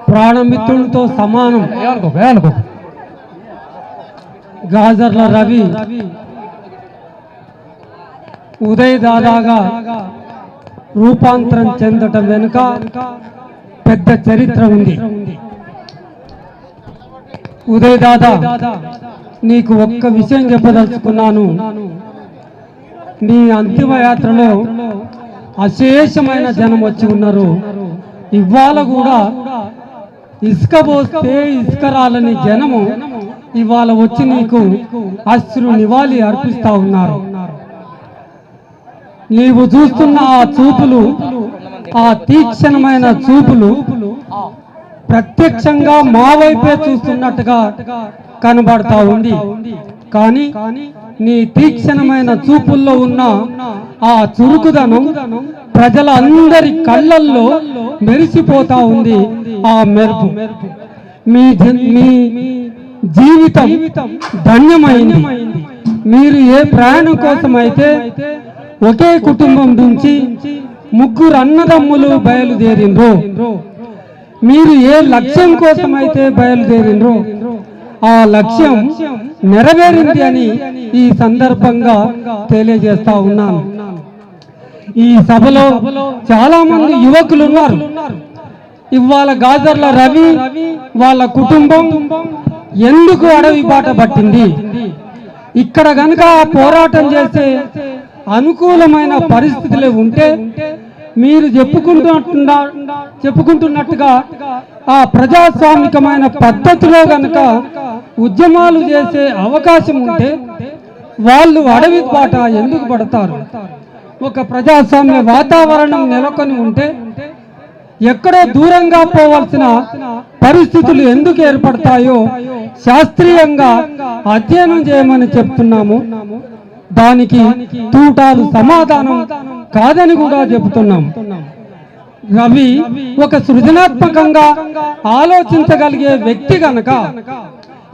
ప్రాణమిత్రుడితో సమానం గాజర్ల రవి ఉదయ్ దాదాగా రూపాంతరం చెందటం వెనుక పెద్ద చరిత్ర ఉంది. ఉదయ్ దాదా, నీకు ఒక్క విషయం చెప్పదలుచుకున్నాను. నీ అంతిమ యాత్రలో అశేషమైన జనం వచ్చి ఉన్నారు. ఇవాళ కూడా ఇసుక పోస్తే ఇసుక రాలని జనము ఇవాళ వచ్చి నీకు అశ్రు నివాళి అర్పిస్తా ఉన్నారు. నీవు చూస్తున్న ఆ చూపులు, ఆ తీక్షణమైన చూపులు ప్రత్యక్షంగా మా వైపే చూస్తున్నట్టుగా కనబడతా ఉంది. కానీ నీ తీక్షణమైన చూపుల్లో ఉన్న ఆ చురుకుదనం ప్రజలందరి కళ్ళల్లో మెరిసిపోతా ఉంది. ఆ మెరుపు మీ జీవితం ధన్యమైంది. మీరు ఏ ప్రయాణం కోసం అయితే ఒకే కుటుంబం నుంచి ముగ్గురు అన్నదమ్ములు బయలుదేరిండ్రో, మీరు ఏ లక్ష్యం కోసం అయితే బయలుదేరిండ్రో ఆ లక్ష్యం నెరవేరింది అని ఈ సందర్భంగా తెలియజేస్తా ఉన్నాను. ఈ సభలో చాలా మంది యువకులు ఉన్నారు. ఇవాళ గాజర్ల రవి వాళ్ళ కుటుంబం ఎందుకు అడవి బాట పట్టింది? ఇక్కడ గనుక పోరాటం చేసే అనుకూలమైన పరిస్థితులు ఉంటే మీరు చెప్పుకుంటున్నట్టుగా ఆ ప్రజాస్వామికమైన పద్ధతిలో గనక ఉద్యమాలు చేసే అవకాశం ఉంటే వాళ్ళు అడవి బాట ఎందుకు పడతారు? ఒక ప్రజాస్వామ్య వాతావరణం నెలకొని ఉంటే ఎక్కడో దూరంగా పోవాల్సిన పరిస్థితులు ఎందుకు ఏర్పడతాయో శాస్త్రీయంగా అధ్యయనం చేయమని చెప్తున్నాము. దానికి తూటాలు సమాధానం కాదని కూడా చెబుతున్నాం. రవి ఒక సృజనాత్మకంగా ఆలోచించగలిగే వ్యక్తి గనక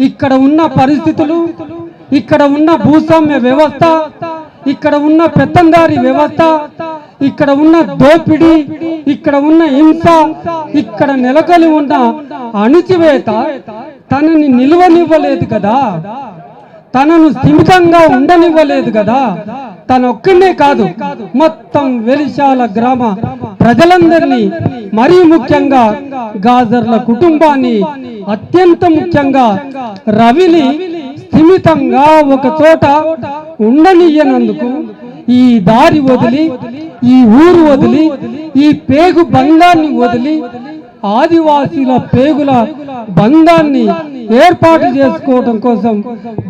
ఇక్కడ ఉన్న పరిస్థితులు, ఇక్కడ ఉన్న భూస్వామ్య వ్యవస్థ, ఇక్కడ ఉన్న పెత్తందారి వ్యవస్థ, ఇక్కడ ఉన్న దోపిడీ, ఇక్కడ ఉన్న హింస, ఇక్కడ నెలకొని ఉన్న అణిచివేత తనని నిలువనివ్వలేదు కదా, తనను స్థిమితంగా ఉండనివ్వలేదు కదా. తనొక్కనే కాదు, మొత్తం వెలిశాల గ్రామ ప్రజలందరినీ, మరీ ముఖ్యంగా గాజర్ల కుటుంబాన్ని, అత్యంత ముఖ్యంగా రవిని స్థిమితంగా ఒక చోట ఉండనియ్యనందుకు ఈ దారి వదిలి, ఈ ఊరు వదిలి, ఈ పేగు బంధాన్ని వదిలి ఆదివాసీల పేగుల బంధాన్ని ఏర్పాటు చేసుకోవడం కోసం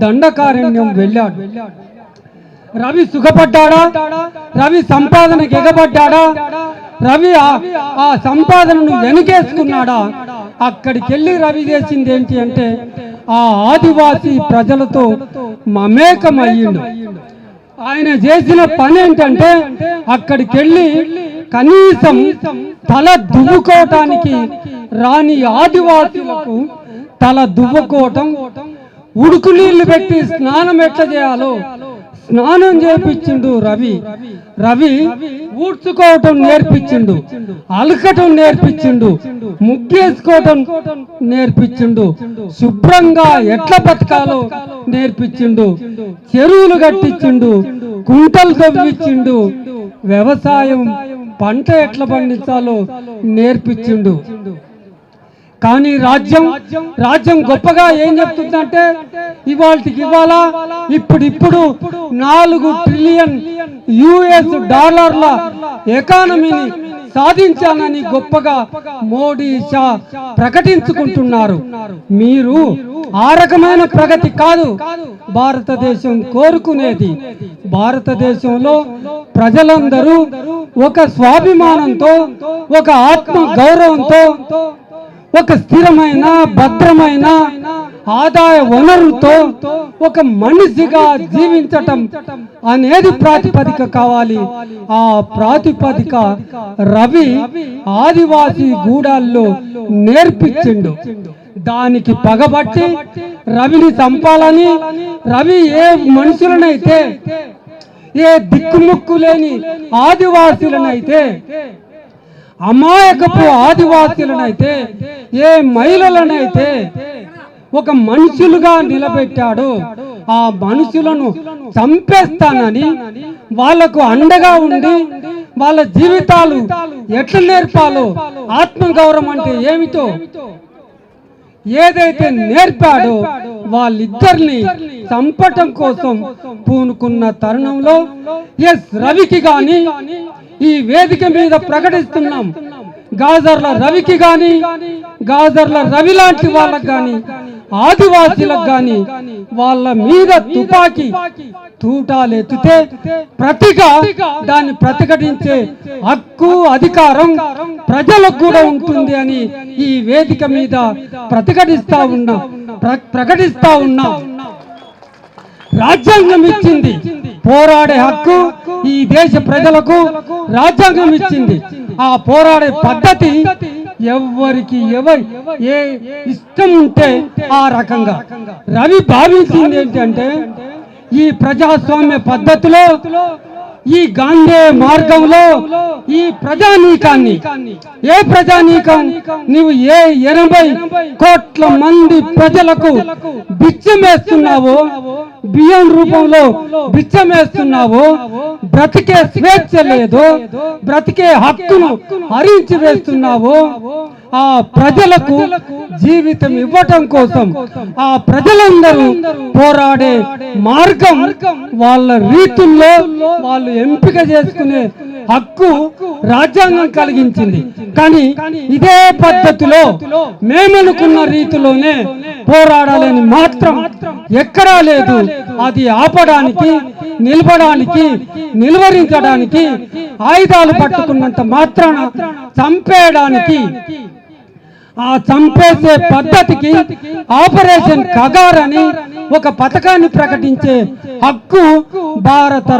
దండకారణ్యం వెళ్ళాడు. రవి సుఖపడ్డాడా? రవి సంపాదనకు ఎగబడ్డాడా? రవి ఆ సంపాదనను వెనుకేసుకున్నాడా? అక్కడికి వెళ్ళి రవి చేసింది ఏంటి అంటే ఆ ఆదివాసీ ప్రజలతో మమేకమయ్యిండు. ఆయన చేసిన పని ఏంటంటే అక్కడికి వెళ్ళి కనీసం తల దువ్వుకోవటానికి రాని ఆదివాసులకు తల దువ్వుకోవటం, ఉడుకు నీళ్లు పెట్టి స్నానం ఎట్లా చేయాలో స్నానం చేపించిండు రవి. రవి ఊడ్చుకోవటం నేర్పించిండు, అలకటం నేర్పించిండు, ముగ్గేసుకోవటం నేర్పించిండు, శుభ్రంగా ఎట్లా బతకాలో నేర్పించిండు, చెరువులు కట్టించిండు, కుంటలు తవ్వించిండు, వ్యవసాయం పంట ఎట్లా పండించాలో నేర్పించిండు. కానీ రాజ్యం గొప్పగా ఏం చెప్తుందంటే ఇవాళ ఇప్పుడు 4 ట్రిలియన్ US డాలర్ల ఎకానమీని సాధించానని గొప్పగా మోడీ షా ప్రకటించుకుంటున్నారు. మీరు ఆ రకమైన ప్రగతి కాదు భారతదేశం కోరుకునేది. భారతదేశంలో ప్రజలందరూ ఒక స్వాభిమానంతో, ఒక ఆత్మ గౌరవంతో, ఒక స్థిరమైన భద్రమైన ఆదాయ వనరులతో ఒక మనిషిగా జీవించటం అనేది ప్రాతిపదిక కావాలి. ఆ ప్రాతిపదిక రవి ఆదివాసీ గూడాల్లో నేర్పించిండు. దానికి పగబట్టి రవిని చంపాలని, రవి ఏ మనుషులనైతే ఏ దిక్కుముక్కు లేని ఆదివాసీలనైతే, అమాయకపు ఆదివాసీలనైతే, ఏ మహిళలనైతే ఒక మనుషులుగా నిలబెట్టాడు, ఆ మనుషులను చంపేస్తానని వాళ్లకు అండగా ఉండి వాళ్ళ జీవితాలు ఎట్లా నేర్పాలో, ఆత్మగౌరవం అంటే ఏమిటో ఏదైతే నేర్పాడో వాళ్ళిద్దరిని చంపటం కోసం పూనుకున్న తరుణంలో ఎస్ రవికి గాని ఈ వేదిక మీద ప్రకటిస్తున్నాం, గాజర్ల రవికి గాని, గాజర్ల రవి లాంటి వాళ్ళకి గాని, ఆదివాసీలకు గాని వాళ్ళ మీద తుపాకీ తూటాలెత్తితే ప్రతిగా దాన్ని ప్రతిఘటించే హక్కు, అధికారం ప్రజలకు కూడా ఉంటుంది అని ఈ వేదిక మీద ప్రకటిస్తా ఉన్నా. రాజ్యాంగం ఇచ్చింది పోరాడే హక్కు, ఈ దేశ ప్రజలకు రాజ్యాంగం ఇచ్చింది. ఆ పోరాడే పద్ధతి ఎవరికి ఏ ఇష్టం ఉంటే ఆ రకంగా. రవి భావించింది ఏంటంటే ఈ ప్రజాస్వామ్య పద్ధతిలో, ఈ గాంధీ మార్గంలో ఈ ప్రజానీకాన్ని, ఏ ప్రజానీకం నీవు ఏ 80 కోట్ల మంది ప్రజలకు బిచ్చమేస్తున్నావో, బియ్యం రూపంలో బిచ్చమేస్తున్నావో, బ్రతికే స్వేచ్ఛ లేదు, బ్రతికే హక్కును హరించి వేస్తున్నావో, ఆ ప్రజలకు జీవితం ఇవ్వటం కోసం ఆ ప్రజలందరూ పోరాడే మార్గం వాళ్ళ రీతుల్లో వాళ్ళు ఎంపిక చేసుకునే హక్కు రాజ్యాంగం కలిగించింది. కానీ ఇదే పద్ధతిలో మేమనుకున్న రీతిలోనే పోరాడాలని మాత్రం ఎక్కడా లేదు. అది ఆపడానికి, నిలబడానికి, నిలువరించడానికి, ఆయుధాలు పట్టుకున్నంత మాత్రాన చంపేయడానికి, ఆ చంపేసే పద్ధతికి ఆపరేషన్ కగార్ అని ఒక పథకాన్ని ప్రకటించే హక్కు భారత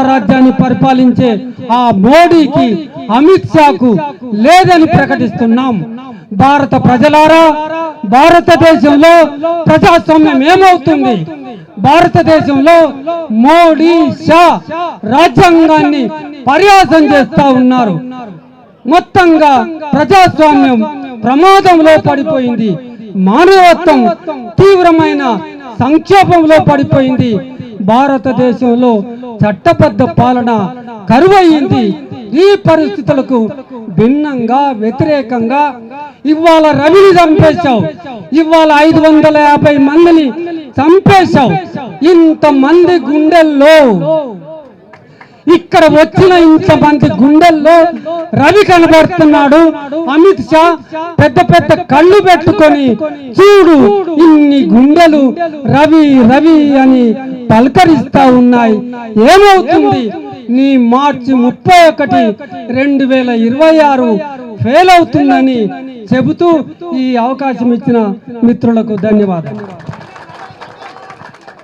రాజ్యాన్ని పరిపాలించే ఆ మోడీకి, అమిత్ షాకు లేదని ప్రకటిస్తున్నాం. భారత ప్రజలారా, భారతదేశంలో ప్రజాస్వామ్యం ఏమవుతుంది? భారతదేశంలో మోడీ, షా రాజ్యాంగాన్ని పరిహాసం చేస్తా ఉన్నారు. మొత్తంగా ప్రజాస్వామ్యం ప్రమాదంలో పడిపోయింది, మానవత్వం తీవ్రమైన సంక్షోభంలో పడిపోయింది. భారతదేశంలో చట్టబద్ధ పాలన కరువయింది. ఈ పరిస్థితులకు భిన్నంగా, వ్యతిరేకంగా ఇవాళ రవిని చంపేశావు, ఇవాళ 550 మందిని చంపేశావు. ఇంతమంది గుండెల్లో, ఇక్కడ వచ్చిన ఇంతమంది గుండెల్లో రవి కనబడుతున్నాడు. అమిత్ షా పెద్ద పెద్ద కళ్ళు పెట్టుకొని చూడు, ఇన్ని గుండెలు రవి రవి అని పలకరిస్తా ఉన్నాయి. ఏమవుతుంది? నీ మార్చి 31, 2026 ఫెయిల్ అవుతుందని చెబుతూ ఈ అవకాశం ఇచ్చిన మిత్రులకు ధన్యవాదాలు.